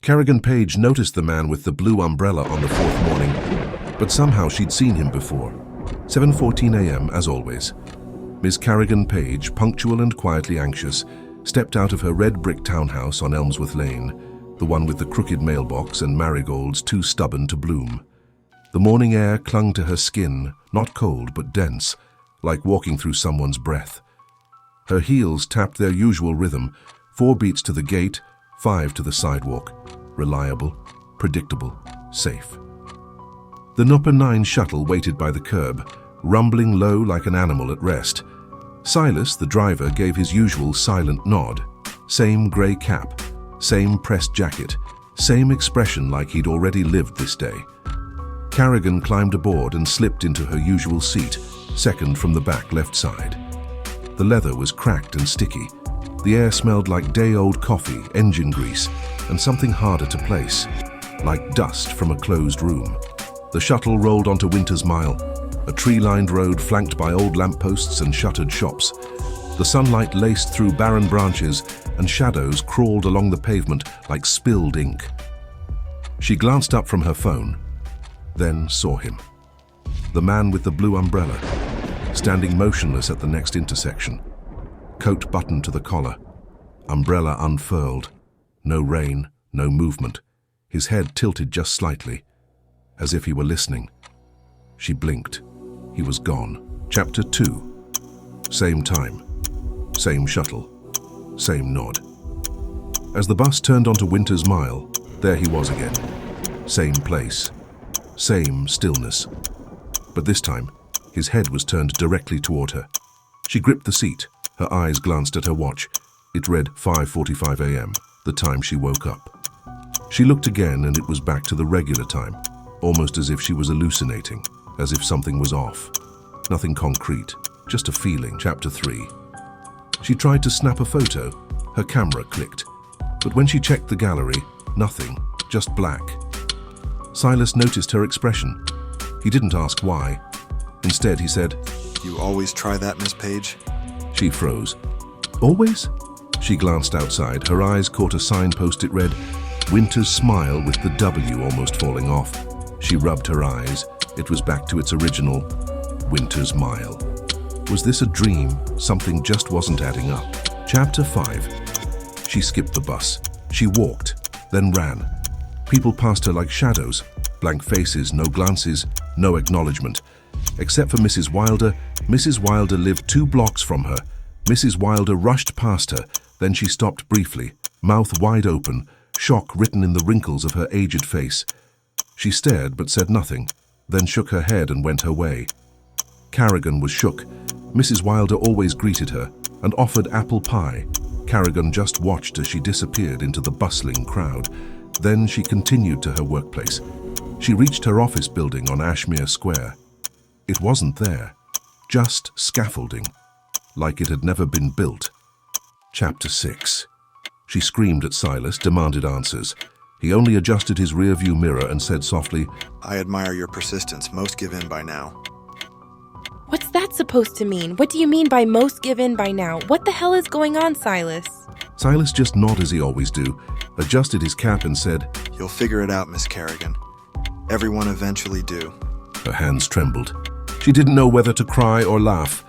Carrigon Paige noticed the man with the blue umbrella on the fourth morning, but somehow she'd seen him before. 7:14 a.m. as always. Miss Carrigon Paige, punctual and quietly anxious, stepped out of her red brick townhouse on Elmsworth Lane, the one with the crooked mailbox and marigolds too stubborn to bloom. The morning air clung to her skin, not cold but dense, like walking through someone's breath. Her heels tapped their usual rhythm, 4 beats to the gate, 5 to the sidewalk. Reliable, predictable, safe. The Number 9 shuttle waited by the curb, rumbling low like an animal at rest. Silas, the driver, gave his usual silent nod. Same grey cap, same pressed jacket, same expression like he'd already lived this day. Carrigon climbed aboard and slipped into her usual seat, second from the back left side. The leather was cracked and sticky. The air smelled like day-old coffee, engine grease, and something harder to place, like dust from a closed room. The shuttle rolled onto Winter's Mile, a tree-lined road flanked by old lampposts and shuttered shops. The sunlight laced through barren branches, and shadows crawled along the pavement like spilled ink. She glanced up from her phone, then saw him. The man with the blue umbrella, standing motionless at the next intersection. Coat buttoned to the collar, umbrella unfurled. No rain, no movement. His head tilted just slightly, as if he were listening. She blinked. He was gone. Chapter 2. Same time. Same shuttle. Same nod. As the bus turned onto Winter's Mile, there he was again. Same place. Same stillness. But this time, his head was turned directly toward her. She gripped the seat. Her eyes glanced at her watch. It read 5:45 a.m., the time she woke up. She looked again and it was back to the regular time, almost as if she was hallucinating, as if something was off. Nothing concrete, just a feeling. Chapter 3. She tried to snap a photo. Her camera clicked. But when she checked the gallery, nothing, just black. Silas noticed her expression. He didn't ask why. Instead, he said, "You always try that, Miss Paige?" She froze. Always? She glanced outside. Her eyes caught a signpost. It read, Winter's Smile with the W almost falling off. She rubbed her eyes. It was back to its original, Winter's Mile. Was this a dream? Something just wasn't adding up. Chapter 5. She skipped the bus. She walked, then ran. People passed her like shadows. Blank faces, no glances, no acknowledgement. Except for Mrs. Wilder. Mrs. Wilder lived 2 blocks from her. Mrs. Wilder rushed past her, then she stopped briefly, mouth wide open, shock written in the wrinkles of her aged face. She stared but said nothing, then shook her head and went her way. Carrigon was shook. Mrs. Wilder always greeted her and offered apple pie. Carrigon just watched as she disappeared into the bustling crowd. Then she continued to her workplace. She reached her office building on Ashmere Square. It wasn't there, just scaffolding, like it had never been built. Chapter 6. She screamed at Silas, demanded answers. He only adjusted his rearview mirror and said softly, "I admire your persistence. Most give in by now." What's that supposed to mean? What do you mean by most give in by now? What the hell is going on, Silas? Silas just nodded as he always do, adjusted his cap and said, "You'll figure it out, Miss Carrigon. Everyone eventually do." Her hands trembled. She didn't know whether to cry or laugh.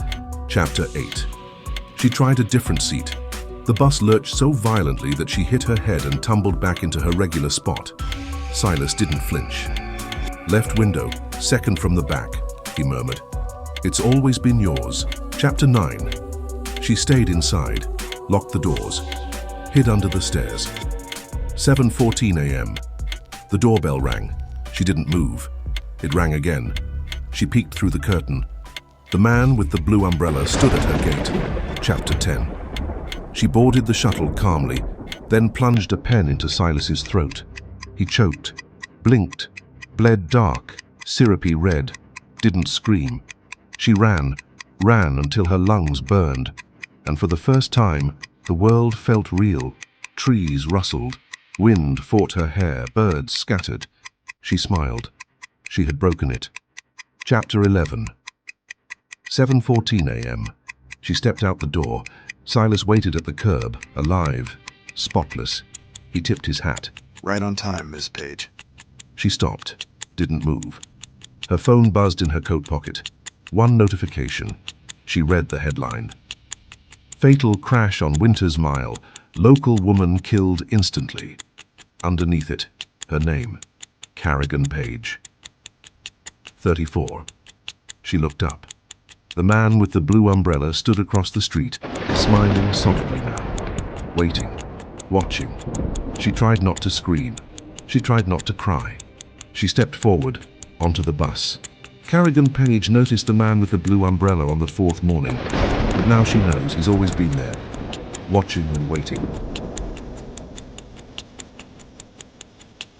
Chapter 8. She tried a different seat. The bus lurched so violently that she hit her head and tumbled back into her regular spot. Silas didn't flinch. "Left window, second from the back," he murmured. "It's always been yours." Chapter 9. She stayed inside, locked the doors, hid under the stairs. 7:14 a.m. The doorbell rang. She didn't move. It rang again. She peeked through the curtain. The man with the blue umbrella stood at her gate. Chapter 10. She boarded the shuttle calmly, then plunged a pen into Silas's throat. He choked, blinked, bled dark, syrupy red, didn't scream. She ran until her lungs burned, and for the first time, the world felt real. Trees rustled, wind fought her hair, birds scattered. She smiled. She had broken it. Chapter 11. 7:14 a.m. She stepped out the door. Silas waited at the curb, alive, spotless. He tipped his hat. Right on time, Miss Paige. She stopped, didn't move. Her phone buzzed in her coat pocket. One notification. She read the headline. Fatal crash on Winter's Mile. Local woman killed instantly. Underneath it, her name, Carrigon Paige. 34. She looked up. The man with the blue umbrella stood across the street, smiling softly now. Waiting. Watching. She tried not to scream. She tried not to cry. She stepped forward, onto the bus. Carrigon Paige noticed the man with the blue umbrella on the fourth morning, but now she knows he's always been there, watching and waiting.